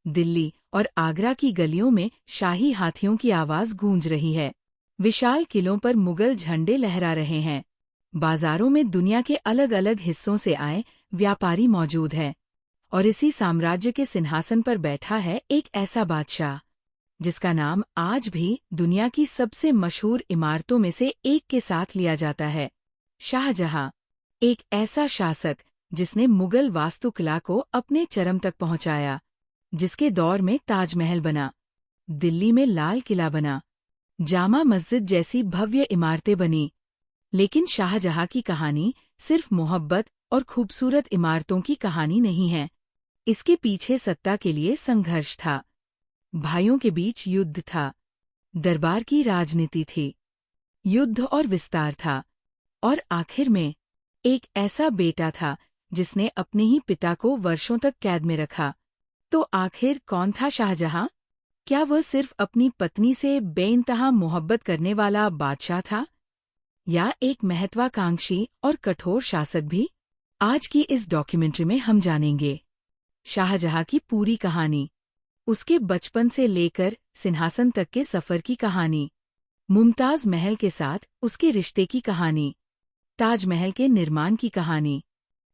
दिल्ली और आगरा की गलियों में शाही हाथियों की आवाज गूंज रही है। विशाल किलों पर मुगल झंडे लहरा रहे हैं। बाजारों में दुनिया के अलग अलग हिस्सों से आए व्यापारी मौजूद हैं। और इसी साम्राज्य के सिंहासन पर बैठा है एक ऐसा बादशाह जिसका नाम आज भी दुनिया की सबसे मशहूर इमारतों में से एक के साथ लिया जाता है, शाहजहां। एक ऐसा शासक जिसने मुगल वास्तुकला को अपने चरम तक पहुंचाया, जिसके दौर में ताजमहल बना, दिल्ली में लाल किला बना, जामा मस्जिद जैसी भव्य इमारतें बनी। लेकिन शाहजहां की कहानी सिर्फ मोहब्बत और खूबसूरत इमारतों की कहानी नहीं है। इसके पीछे सत्ता के लिए संघर्ष था, भाइयों के बीच युद्ध था, दरबार की राजनीति थी, युद्ध और विस्तार था, और आखिर में एक ऐसा बेटा था जिसने अपने ही पिता को वर्षों तक कैद में रखा। तो आखिर कौन था शाहजहां? क्या वह सिर्फ अपनी पत्नी से बेइंतहा मोहब्बत करने वाला बादशाह था, या एक महत्वाकांक्षी और कठोर शासक भी? आज की इस डॉक्यूमेंट्री में हम जानेंगे शाहजहां की पूरी कहानी, उसके बचपन से लेकर सिंहासन तक के सफर की कहानी, मुमताज महल के साथ उसके रिश्ते की कहानी, ताजमहल के निर्माण की कहानी,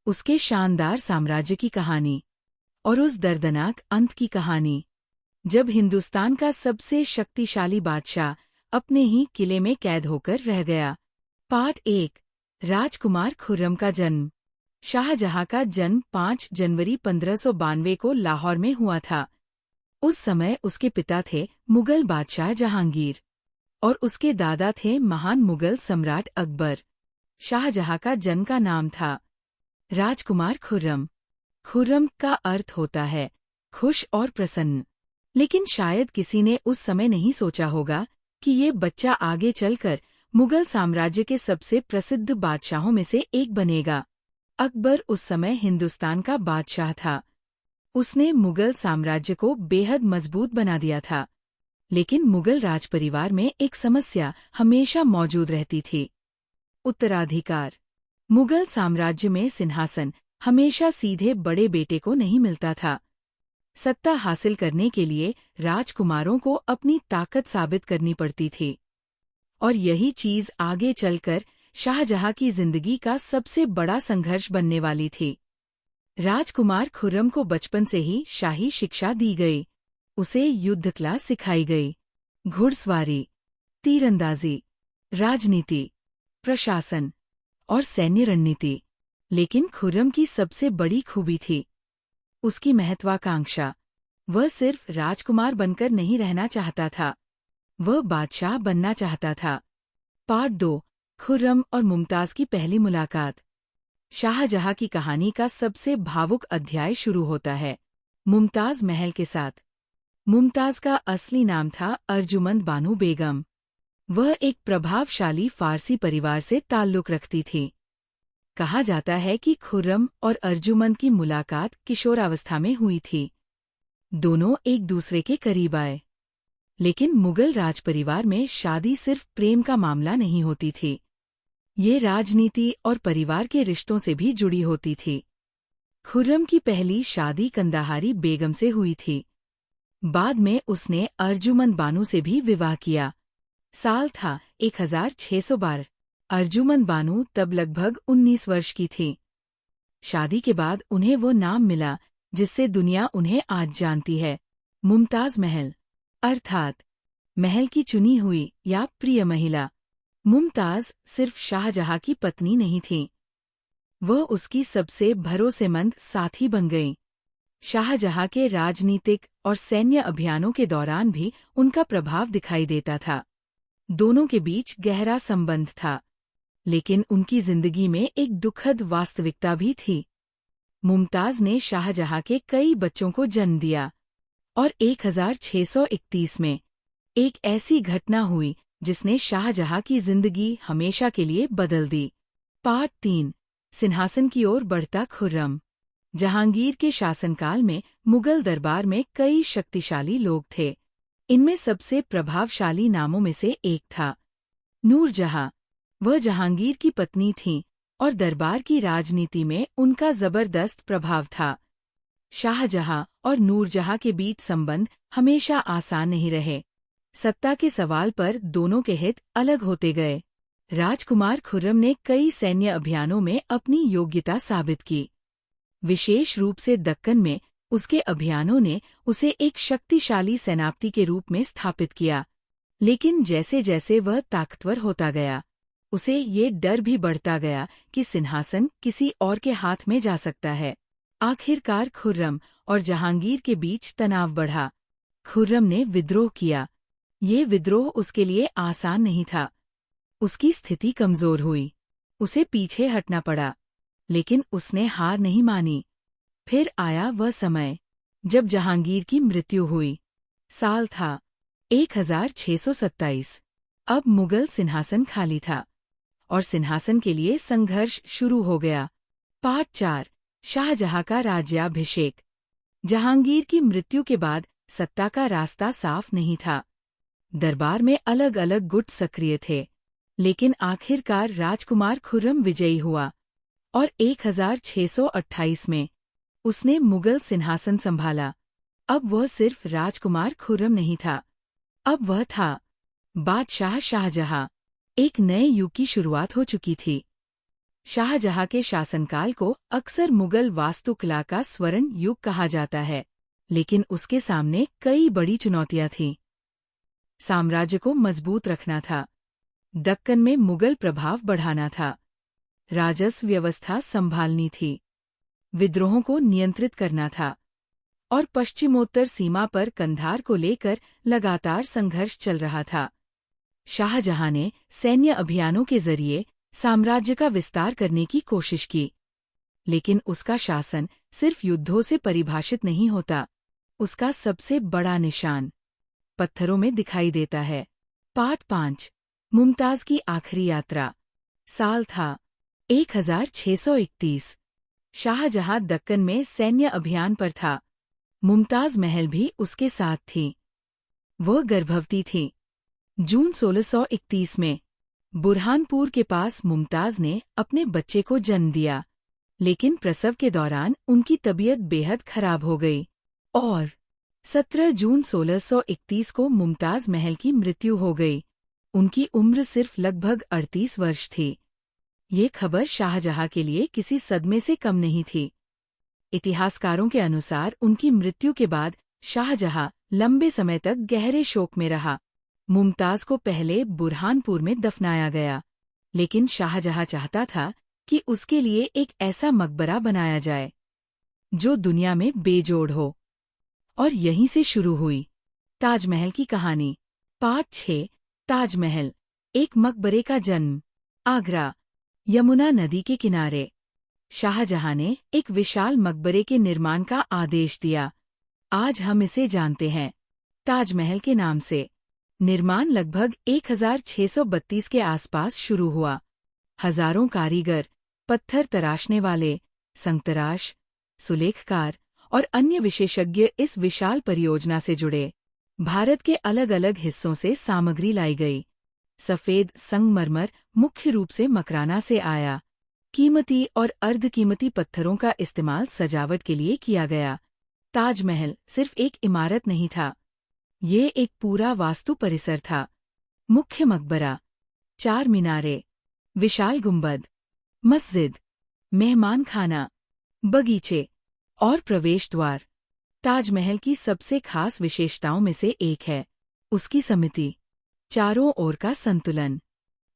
उसके शानदार साम्राज्य की कहानी, और उस दर्दनाक अंत की कहानी जब हिंदुस्तान का सबसे शक्तिशाली बादशाह अपने ही किले में कैद होकर रह गया। पार्ट 1, राजकुमार खुर्रम का जन्म। शाहजहां का जन्म 5 जनवरी 1592 को लाहौर में हुआ था। उस समय उसके पिता थे मुगल बादशाह जहांगीर और उसके दादा थे महान मुगल सम्राट अकबर। शाहजहां का जन्म का नाम था राजकुमार खुर्रम। खुर्रम का अर्थ होता है खुश और प्रसन्न। लेकिन शायद किसी ने उस समय नहीं सोचा होगा कि ये बच्चा आगे चलकर मुगल साम्राज्य के सबसे प्रसिद्ध बादशाहों में से एक बनेगा। अकबर उस समय हिंदुस्तान का बादशाह था। उसने मुगल साम्राज्य को बेहद मजबूत बना दिया था। लेकिन मुगल राजपरिवार में एक समस्या हमेशा मौजूद रहती थी, उत्तराधिकार। मुगल साम्राज्य में सिंहासन हमेशा सीधे बड़े बेटे को नहीं मिलता था। सत्ता हासिल करने के लिए राजकुमारों को अपनी ताकत साबित करनी पड़ती थी। और यही चीज आगे चलकर शाहजहां की जिंदगी का सबसे बड़ा संघर्ष बनने वाली थी। राजकुमार खुर्रम को बचपन से ही शाही शिक्षा दी गई। उसे युद्ध कला सिखाई गई, घुड़सवारी, तीरंदाजी, राजनीति, प्रशासन और सैन्य रणनीति। लेकिन खुर्रम की सबसे बड़ी खूबी थी उसकी महत्वाकांक्षा। वह सिर्फ राजकुमार बनकर नहीं रहना चाहता था, वह बादशाह बनना चाहता था। पार्ट 2, खुर्रम और मुमताज की पहली मुलाकात। शाहजहां की कहानी का सबसे भावुक अध्याय शुरू होता है मुमताज महल के साथ। मुमताज का असली नाम था अर्जुमंद बानो बेगम। वह एक प्रभावशाली फारसी परिवार से ताल्लुक रखती थी। कहा जाता है कि खुर्रम और अर्जुमंद की मुलाकात किशोरावस्था में हुई थी। दोनों एक दूसरे के करीब आए। लेकिन मुगल राजपरिवार में शादी सिर्फ प्रेम का मामला नहीं होती थी, ये राजनीति और परिवार के रिश्तों से भी जुड़ी होती थी। खुर्रम की पहली शादी कंदाहारी बेगम से हुई थी। बाद में उसने अर्जुमंद बानो से भी विवाह किया। साल था 1612। अर्जुमंद बानो तब लगभग 19 वर्ष की थी। शादी के बाद उन्हें वो नाम मिला जिससे दुनिया उन्हें आज जानती है, मुमताज महल, अर्थात महल की चुनी हुई या प्रिय महिला। मुमताज सिर्फ शाहजहां की पत्नी नहीं थी, वह उसकी सबसे भरोसेमंद साथी बन गई। शाहजहां के राजनीतिक और सैन्य अभियानों के दौरान भी उनका प्रभाव दिखाई देता था। दोनों के बीच गहरा संबंध था, लेकिन उनकी जिंदगी में एक दुखद वास्तविकता भी थी। मुमताज ने शाहजहां के कई बच्चों को जन्म दिया और 1631 में एक ऐसी घटना हुई जिसने शाहजहां की जिंदगी हमेशा के लिए बदल दी। पार्ट 3, सिंहासन की ओर बढ़ता खुर्रम। जहांगीर के शासनकाल में मुगल दरबार में कई शक्तिशाली लोग थे। इनमें सबसे प्रभावशाली नामों में से एक था नूरजहां। वह जहांगीर की पत्नी थीं और दरबार की राजनीति में उनका जबरदस्त प्रभाव था। शाहजहां और नूरजहां के बीच संबंध हमेशा आसान नहीं रहे। सत्ता के सवाल पर दोनों के हित अलग होते गए। राजकुमार खुर्रम ने कई सैन्य अभियानों में अपनी योग्यता साबित की। विशेष रूप से दक्कन में उसके अभियानों ने उसे एक शक्तिशाली सेनापति के रूप में स्थापित किया। लेकिन जैसे जैसे वह ताकतवर होता गया, उसे ये डर भी बढ़ता गया कि सिंहासन किसी और के हाथ में जा सकता है। आखिरकार खुर्रम और जहांगीर के बीच तनाव बढ़ा। खुर्रम ने विद्रोह किया। ये विद्रोह उसके लिए आसान नहीं था। उसकी स्थिति कमजोर हुई। उसे पीछे हटना पड़ा। लेकिन उसने हार नहीं मानी। फिर आया वह समय जब जहांगीर की मृत्यु हुई। साल था 1627। अब मुगल सिंहासन खाली था और सिंहासन के लिए संघर्ष शुरू हो गया। पार्ट 4, शाहजहां का राज्याभिषेक। जहांगीर की मृत्यु के बाद सत्ता का रास्ता साफ नहीं था। दरबार में अलग अलग गुट सक्रिय थे, लेकिन आखिरकार राजकुमार खुर्रम विजयी हुआ और 1628 में उसने मुगल सिंहासन संभाला। अब वह सिर्फ राजकुमार खुर्रम नहीं था, अब वह था बादशाह शाहजहां। एक नए युग की शुरुआत हो चुकी थी। शाहजहां के शासनकाल को अक्सर मुगल वास्तुकला का स्वर्ण युग कहा जाता है, लेकिन उसके सामने कई बड़ी चुनौतियां थीं। साम्राज्य को मजबूत रखना था, दक्कन में मुगल प्रभाव बढ़ाना था, राजस्व व्यवस्था संभालनी थी, विद्रोहों को नियंत्रित करना था और पश्चिमोत्तर सीमा पर कंधार को लेकर लगातार संघर्ष चल रहा था। शाहजहां ने सैन्य अभियानों के जरिए साम्राज्य का विस्तार करने की कोशिश की, लेकिन उसका शासन सिर्फ युद्धों से परिभाषित नहीं होता। उसका सबसे बड़ा निशान पत्थरों में दिखाई देता है। पार्ट 5, मुमताज की आखिरी यात्रा। साल था 1631। शाहजहां दक्कन में सैन्य अभियान पर था। मुमताज महल भी उसके साथ थी। वह गर्भवती थी। जून 1631 में बुरहानपुर के पास मुमताज ने अपने बच्चे को जन्म दिया, लेकिन प्रसव के दौरान उनकी तबीयत बेहद खराब हो गई और 17 जून 1631 को मुमताज महल की मृत्यु हो गई। उनकी उम्र सिर्फ लगभग 38 वर्ष थी। ये खबर शाहजहां के लिए किसी सदमे से कम नहीं थी। इतिहासकारों के अनुसार उनकी मृत्यु के बाद शाहजहां लंबे समय तक गहरे शोक में रहा। मुमताज को पहले बुरहानपुर में दफनाया गया, लेकिन शाहजहां चाहता था कि उसके लिए एक ऐसा मकबरा बनाया जाए जो दुनिया में बेजोड़ हो। और यहीं से शुरू हुई ताजमहल की कहानी। पार्ट 6, ताजमहल, एक मकबरे का जन्म। आगरा, यमुना नदी के किनारे शाहजहां ने एक विशाल मकबरे के निर्माण का आदेश दिया। आज हम इसे जानते हैं ताजमहल के नाम से। निर्माण लगभग 1632 के आसपास शुरू हुआ। हजारों कारीगर, पत्थर तराशने वाले, संगतराश, सुलेखकार और अन्य विशेषज्ञ इस विशाल परियोजना से जुड़े। भारत के अलग अलग हिस्सों से सामग्री लाई गई। सफेद संगमरमर मुख्य रूप से मकराना से आया। कीमती और अर्धकीमती पत्थरों का इस्तेमाल सजावट के लिए किया गया। ताजमहल सिर्फ एक इमारत नहीं था, ये एक पूरा वास्तु परिसर था। मुख्य मकबरा, 4 मीनारे, विशाल गुंबद, मस्जिद, मेहमान खाना, बगीचे और प्रवेश द्वार। ताजमहल की सबसे खास विशेषताओं में से एक है उसकी समिति, चारों ओर का संतुलन,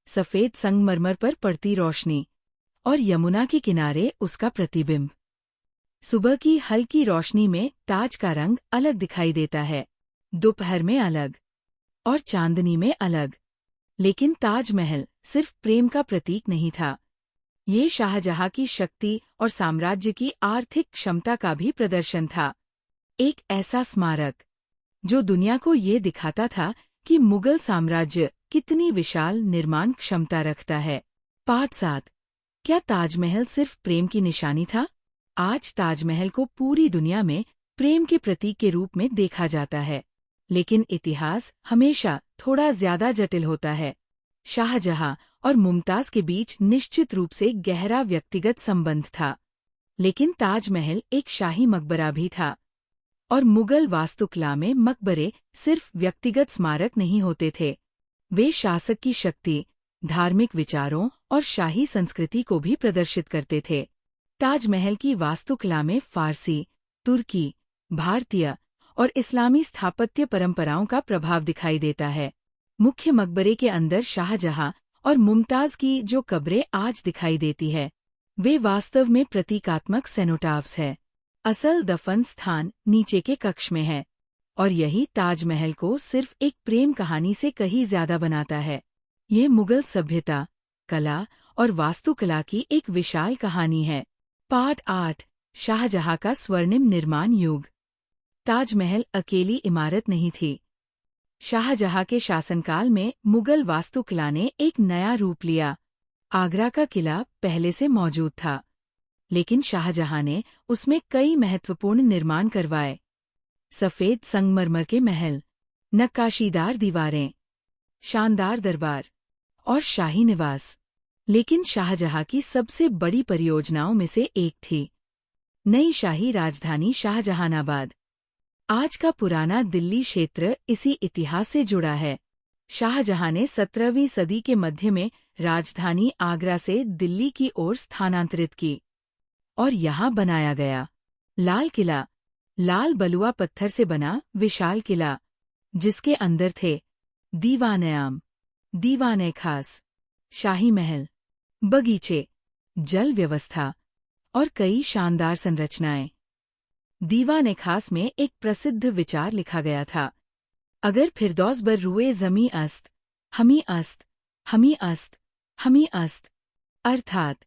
सफेद संगमरमर पर पड़ती रोशनी और यमुना के किनारे उसका प्रतिबिंब। सुबह की हल्की रोशनी में ताज का रंग अलग दिखाई देता है, दोपहर में अलग और चांदनी में अलग। लेकिन ताजमहल सिर्फ प्रेम का प्रतीक नहीं था, ये शाहजहां की शक्ति और साम्राज्य की आर्थिक क्षमता का भी प्रदर्शन था। एक ऐसा स्मारक जो दुनिया को ये दिखाता था कि मुगल साम्राज्य कितनी विशाल निर्माण क्षमता रखता है। पार्ट 7, क्या ताजमहल सिर्फ प्रेम की निशानी था? आज ताजमहल को पूरी दुनिया में प्रेम के प्रतीक के रूप में देखा जाता है, लेकिन इतिहास हमेशा थोड़ा ज्यादा जटिल होता है। शाहजहां और मुमताज के बीच निश्चित रूप से गहरा व्यक्तिगत संबंध था, लेकिन ताजमहल एक शाही मकबरा भी था। और मुगल वास्तुकला में मकबरे सिर्फ व्यक्तिगत स्मारक नहीं होते थे, वे शासक की शक्ति, धार्मिक विचारों और शाही संस्कृति को भी प्रदर्शित करते थे। ताजमहल की वास्तुकला में फारसी, तुर्की, भारतीय और इस्लामी स्थापत्य परंपराओं का प्रभाव दिखाई देता है। मुख्य मकबरे के अंदर शाहजहां और मुमताज की जो कब्रें आज दिखाई देती है, वे वास्तव में प्रतीकात्मक सेनोटाफ्स है। असल दफन स्थान नीचे के कक्ष में है, और यही ताजमहल को सिर्फ एक प्रेम कहानी से कहीं ज्यादा बनाता है। यह मुगल सभ्यता, कला और वास्तुकला की एक विशाल कहानी है। पार्ट 8, शाहजहां का स्वर्णिम निर्माण युग। ताजमहल अकेली इमारत नहीं थी। शाहजहां के शासनकाल में मुगल वास्तुकला ने एक नया रूप लिया। आगरा का किला पहले से मौजूद था, लेकिन शाहजहां ने उसमें कई महत्वपूर्ण निर्माण करवाए। सफेद संगमरमर के महल, नक्काशीदार दीवारें, शानदार दरबार और शाही निवास। लेकिन शाहजहां की सबसे बड़ी परियोजनाओं में से एक थी नई शाही राजधानी शाहजहानाबाद। आज का पुराना दिल्ली क्षेत्र इसी इतिहास से जुड़ा है। शाहजहां ने 17वीं सदी के मध्य में राजधानी आगरा से दिल्ली की ओर स्थानांतरित की, और यहाँ बनाया गया लाल किला, लाल बलुआ पत्थर से बना विशाल किला, जिसके अंदर थे दीवान-ए-आम, दीवान-ए-खास, शाही महल, बगीचे, जल व्यवस्था और कई शानदार संरचनाएं। दीवान-ए-खास में एक प्रसिद्ध विचार लिखा गया था, अगर फिरदौस बर रुए ज़मी अस्त, हमी अस्त, हमी अस्त, हमी अस्त, अर्थात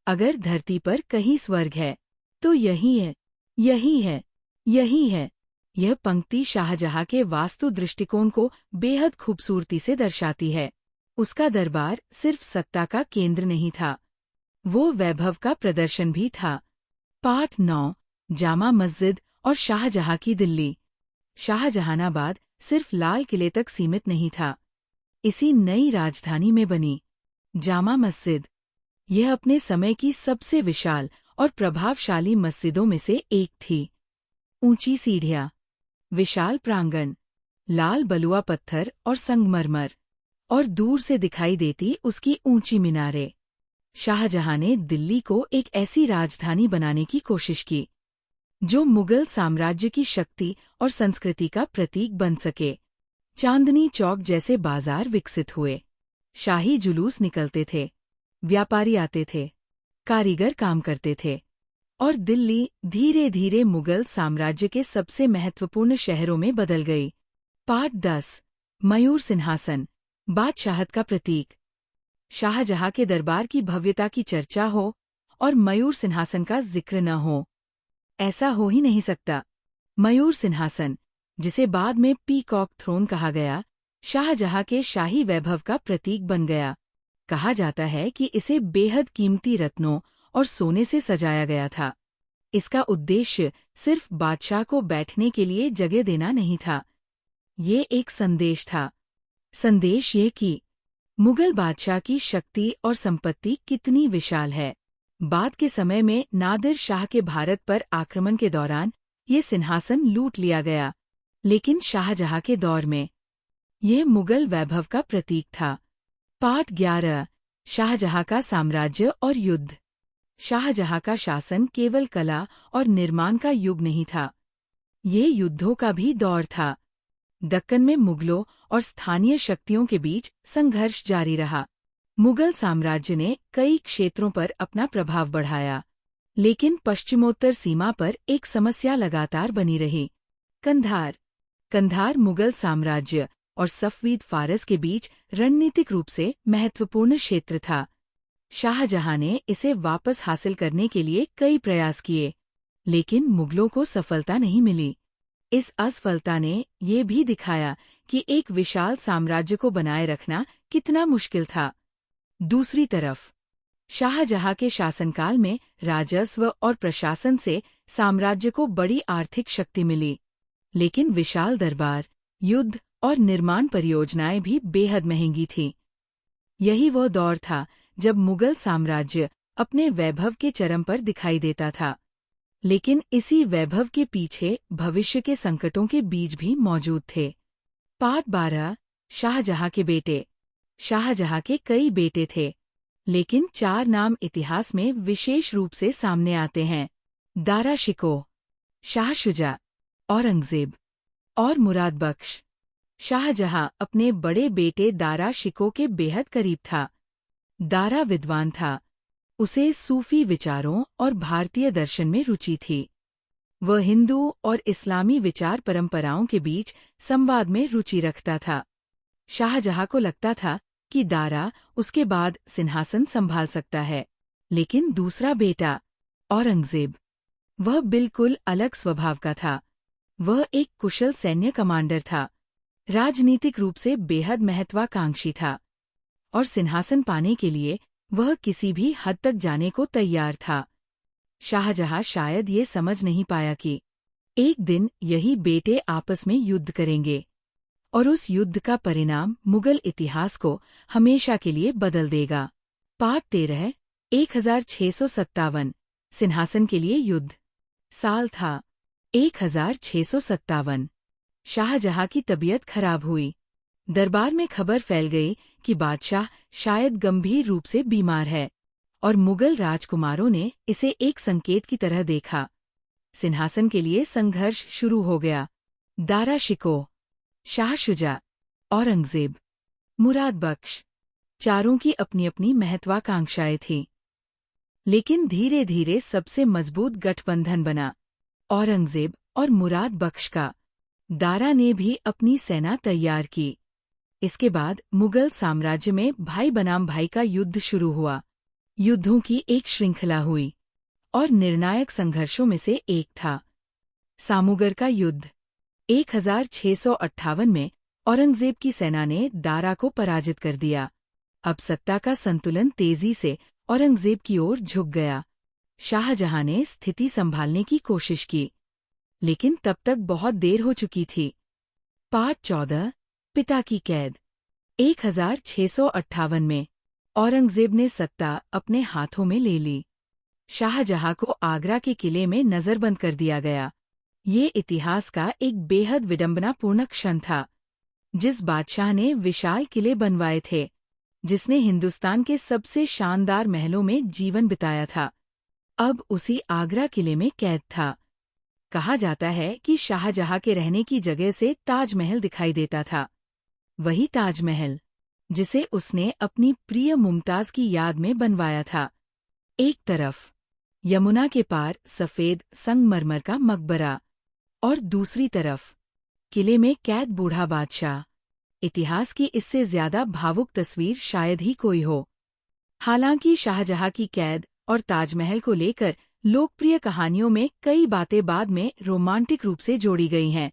अगर धरती पर कहीं स्वर्ग है तो यही है, यही है, यही है। यह पंक्ति शाहजहां के वास्तु दृष्टिकोण को बेहद खूबसूरती से दर्शाती है। उसका दरबार सिर्फ सत्ता का केंद्र नहीं था, वो वैभव का प्रदर्शन भी था। पार्ट 9, जामा मस्जिद और शाहजहां की दिल्ली। शाहजहानाबाद सिर्फ लाल किले तक सीमित नहीं था। इसी नई राजधानी में बनी जामा मस्जिद, यह अपने समय की सबसे विशाल और प्रभावशाली मस्जिदों में से एक थी। ऊंची सीढ़ियां, विशाल प्रांगण, लाल बलुआ पत्थर और संगमरमर, और दूर से दिखाई देती उसकी ऊंची मीनारें। शाहजहां ने दिल्ली को एक ऐसी राजधानी बनाने की कोशिश की जो मुगल साम्राज्य की शक्ति और संस्कृति का प्रतीक बन सके। चांदनी चौक जैसे बाजार विकसित हुए, शाही जुलूस निकलते थे, व्यापारी आते थे, कारीगर काम करते थे, और दिल्ली धीरे धीरे मुगल साम्राज्य के सबसे महत्वपूर्ण शहरों में बदल गई। पार्ट 10, मयूर सिंहासन, बादशाहत का प्रतीक। शाहजहां के दरबार की भव्यता की चर्चा हो और मयूर सिंहासन का जिक्र न हो, ऐसा हो ही नहीं सकता। मयूर सिंहासन, जिसे बाद में पीकॉक थ्रोन कहा गया, शाहजहां के शाही वैभव का प्रतीक बन गया। कहा जाता है कि इसे बेहद कीमती रत्नों और सोने से सजाया गया था। इसका उद्देश्य सिर्फ बादशाह को बैठने के लिए जगह देना नहीं था, ये एक संदेश था। संदेश ये कि मुगल बादशाह की शक्ति और संपत्ति कितनी विशाल है। बाद के समय में नादिर शाह के भारत पर आक्रमण के दौरान ये सिंहासन लूट लिया गया, लेकिन शाहजहां के दौर में यह मुगल वैभव का प्रतीक था। पार्ट 11, शाहजहां का साम्राज्य और युद्ध। शाहजहां का शासन केवल कला और निर्माण का युग नहीं था, ये युद्धों का भी दौर था। दक्कन में मुगलों और स्थानीय शक्तियों के बीच संघर्ष जारी रहा। मुगल साम्राज्य ने कई क्षेत्रों पर अपना प्रभाव बढ़ाया, लेकिन पश्चिमोत्तर सीमा पर एक समस्या लगातार बनी रही। कंधार। कंधार मुगल साम्राज्य और सफवीद फारस के बीच रणनीतिक रूप से महत्वपूर्ण क्षेत्र था। शाहजहां ने इसे वापस हासिल करने के लिए कई प्रयास किए, लेकिन मुगलों को सफलता नहीं मिली। इस असफलता ने ये भी दिखाया कि एक विशाल साम्राज्य को बनाए रखना कितना मुश्किल था। दूसरी तरफ, शाहजहां के शासनकाल में राजस्व और प्रशासन से साम्राज्य को बड़ी आर्थिक शक्ति मिली, लेकिन विशाल दरबार, युद्ध और निर्माण परियोजनाएं भी बेहद महंगी थीं। यही वह दौर था जब मुगल साम्राज्य अपने वैभव के चरम पर दिखाई देता था। लेकिन इसी वैभव के पीछे भविष्य के संकटों के बीज भी मौजूद थे। पाठ 12। शाहजहां के बेटे। शाहजहां के कई बेटे थे, लेकिन 4 नाम इतिहास में विशेष रूप से सामने आते हैं: दारा शिकोह, शाह शुजा, औरंगजेब और मुराद बख्श। शाहजहां अपने बड़े बेटे दारा शिकोह के बेहद करीब था। दारा विद्वान था, उसे सूफी विचारों और भारतीय दर्शन में रुचि थी। वह हिंदू और इस्लामी विचार परंपराओं के बीच संवाद में रुचि रखता था। शाहजहां को लगता था कि दारा उसके बाद सिंहासन संभाल सकता है। लेकिन दूसरा बेटा औरंगजेब, वह बिल्कुल अलग स्वभाव का था। वह एक कुशल सैन्य कमांडर था, राजनीतिक रूप से बेहद महत्वाकांक्षी था, और सिंहासन पाने के लिए वह किसी भी हद तक जाने को तैयार था। शाहजहां शायद ये समझ नहीं पाया कि एक दिन यही बेटे आपस में युद्ध करेंगे, और उस युद्ध का परिणाम मुगल इतिहास को हमेशा के लिए बदल देगा। पाठ 13। 1657। सिंहासन के लिए युद्ध। साल था 1657। शाहजहां की तबीयत खराब हुई। दरबार में खबर फैल गई कि बादशाह शायद गंभीर रूप से बीमार है, और मुगल राजकुमारों ने इसे एक संकेत की तरह देखा। सिंहासन के लिए संघर्ष शुरू हो गया। दारा शिकोह, शाह शुजा, औरंगजेब, मुराद बख्श, चारों की अपनी अपनी महत्वाकांक्षाएं थीं। लेकिन धीरे धीरे सबसे मजबूत गठबंधन बना औरंगजेब और मुराद बख्श का। दारा ने भी अपनी सेना तैयार की। इसके बाद मुगल साम्राज्य में भाई बनाम भाई का युद्ध शुरू हुआ। युद्धों की एक श्रृंखला हुई, और निर्णायक संघर्षों में से एक था सामुगर का युद्ध। 1658 में औरंगजेब की सेना ने दारा को पराजित कर दिया। अब सत्ता का संतुलन तेजी से औरंगजेब की ओर झुक गया। शाहजहां ने स्थिति संभालने की कोशिश की, लेकिन तब तक बहुत देर हो चुकी थी। पाठ 14। पिता की कैद। 1658 में औरंगजेब ने सत्ता अपने हाथों में ले ली। शाहजहां को आगरा के किले में नजरबंद कर दिया गया। ये इतिहास का एक बेहद विडंबनापूर्ण क्षण था। जिस बादशाह ने विशाल किले बनवाए थे, जिसने हिंदुस्तान के सबसे शानदार महलों में जीवन बिताया था, अब उसी आगरा किले में कैद था। कहा जाता है कि शाहजहां के रहने की जगह से ताजमहल दिखाई देता था। वही ताजमहल जिसे उसने अपनी प्रिय मुमताज की याद में बनवाया था। एक तरफ यमुना के पार सफेद संगमरमर का मकबरा, और दूसरी तरफ किले में कैद बूढ़ा बादशाह। इतिहास की इससे ज्यादा भावुक तस्वीर शायद ही कोई हो। हालांकि शाहजहां की कैद और ताजमहल को लेकर लोकप्रिय कहानियों में कई बातें बाद में रोमांटिक रूप से जोड़ी गई हैं,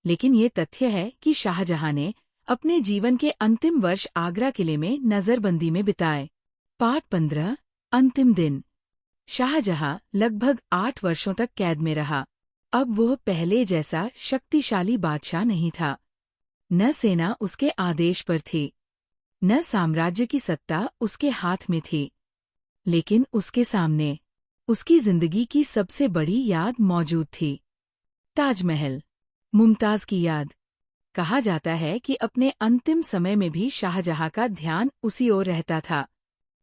लेकिन ये तथ्य है कि शाहजहां ने अपने जीवन के अंतिम वर्ष आगरा किले में नजरबंदी में बिताए। पाठ 15। अंतिम दिन। शाहजहां लगभग 8 वर्षों तक कैद में रहा। अब वह पहले जैसा शक्तिशाली बादशाह नहीं था। न सेना उसके आदेश पर थी, न साम्राज्य की सत्ता उसके हाथ में थी, लेकिन उसके सामने उसकी जिंदगी की सबसे बड़ी याद मौजूद थी। ताजमहल, मुमताज की याद। कहा जाता है कि अपने अंतिम समय में भी शाहजहां का ध्यान उसी ओर रहता था।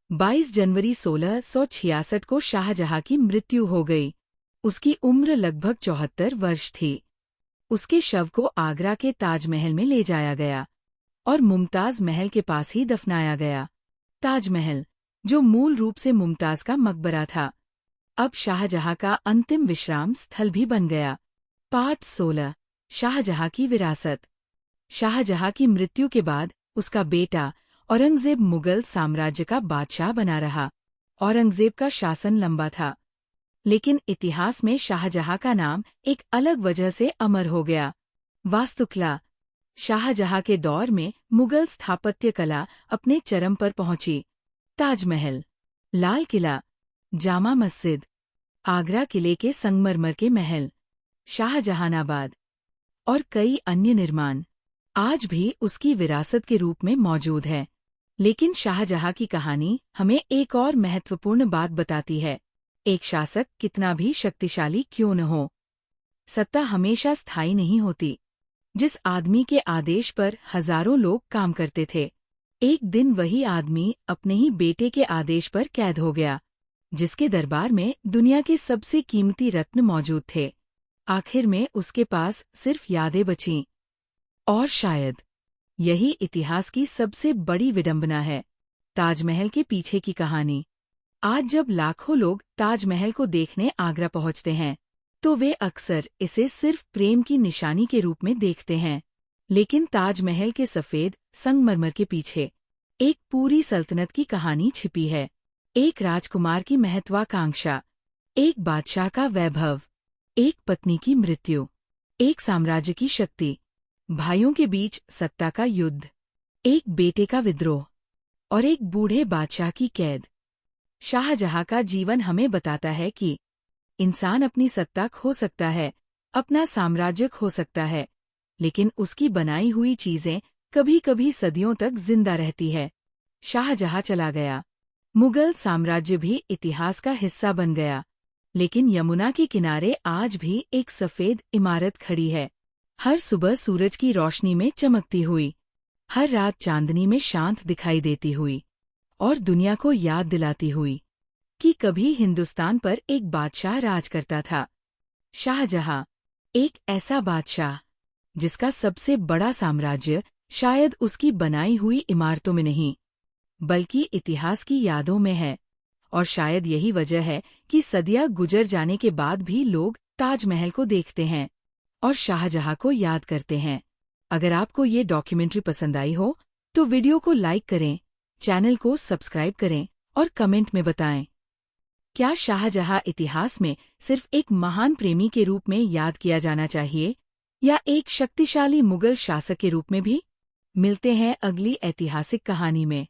22 जनवरी 1666 को शाहजहां की मृत्यु हो गई। उसकी उम्र लगभग 74 वर्ष थी। उसके शव को आगरा के ताजमहल में ले जाया गया और मुमताज महल के पास ही दफनाया गया। ताजमहल, जो मूल रूप से मुमताज का मकबरा था, अब शाहजहां का अंतिम विश्राम स्थल भी बन गया। पाठ 16। शाहजहां की विरासत। शाहजहां की मृत्यु के बाद उसका बेटा औरंगजेब मुगल साम्राज्य का बादशाह बना रहा। औरंगजेब का शासन लंबा था, लेकिन इतिहास में शाहजहां का नाम एक अलग वजह से अमर हो गया। वास्तुकला। शाहजहां के दौर में मुगल स्थापत्य कला अपने चरम पर पहुंची। ताजमहल, लाल किला, जामा मस्जिद, आगरा किले के संगमरमर के महल, शाहजहानाबाद और कई अन्य निर्माण आज भी उसकी विरासत के रूप में मौजूद है। लेकिन शाहजहां की कहानी हमें एक और महत्वपूर्ण बात बताती है एक शासक कितना भी शक्तिशाली क्यों न हो, सत्ता हमेशा स्थायी नहीं होती। जिस आदमी के आदेश पर हजारों लोग काम करते थे, एक दिन वही आदमी अपने ही बेटे के आदेश पर कैद हो गया, जिसके दरबार में दुनिया के सबसे कीमती रत्न मौजूद थे। आखिर में उसके पास सिर्फ यादें बचीं। और शायद यही इतिहास की सबसे बड़ी विडंबना है, ताजमहल के पीछे की कहानी। आज जब लाखों लोग ताजमहल को देखने आगरा पहुंचते हैं, तो वे अक्सर इसे सिर्फ प्रेम की निशानी के रूप में देखते हैं। लेकिन ताजमहल के सफेद संगमरमर के पीछे एक पूरी सल्तनत की कहानी छिपी है। एक राजकुमार की महत्वाकांक्षा, एक बादशाह का वैभव, एक पत्नी की मृत्यु, एक साम्राज्य की शक्ति, भाइयों के बीच सत्ता का युद्ध, एक बेटे का विद्रोह और एक बूढ़े बादशाह की कैद। शाहजहां का जीवन हमें बताता है कि इंसान अपनी सत्ता खो सकता है, अपना साम्राज्य खो सकता है, लेकिन उसकी बनाई हुई चीजें कभी कभी सदियों तक जिंदा रहती है। शाहजहां चला गया, मुगल साम्राज्य भी इतिहास का हिस्सा बन गया, लेकिन यमुना के किनारे आज भी एक सफेद इमारत खड़ी है, हर सुबह सूरज की रोशनी में चमकती हुई, हर रात चांदनी में शांत दिखाई देती हुई, और दुनिया को याद दिलाती हुई कि कभी हिंदुस्तान पर एक बादशाह राज करता था। शाहजहां, एक ऐसा बादशाह जिसका सबसे बड़ा साम्राज्य शायद उसकी बनाई हुई इमारतों में नहीं, बल्कि इतिहास की यादों में है। और शायद यही वजह है कि सदियां गुजर जाने के बाद भी लोग ताजमहल को देखते हैं और शाहजहां को याद करते हैं। अगर आपको ये डॉक्यूमेंट्री पसंद आई हो तो वीडियो को लाइक करें, चैनल को सब्सक्राइब करें और कमेंट में बताएं, क्या शाहजहां इतिहास में सिर्फ एक महान प्रेमी के रूप में याद किया जाना चाहिए या एक शक्तिशाली मुगल शासक के रूप में भी? मिलते हैं अगली ऐतिहासिक कहानी में।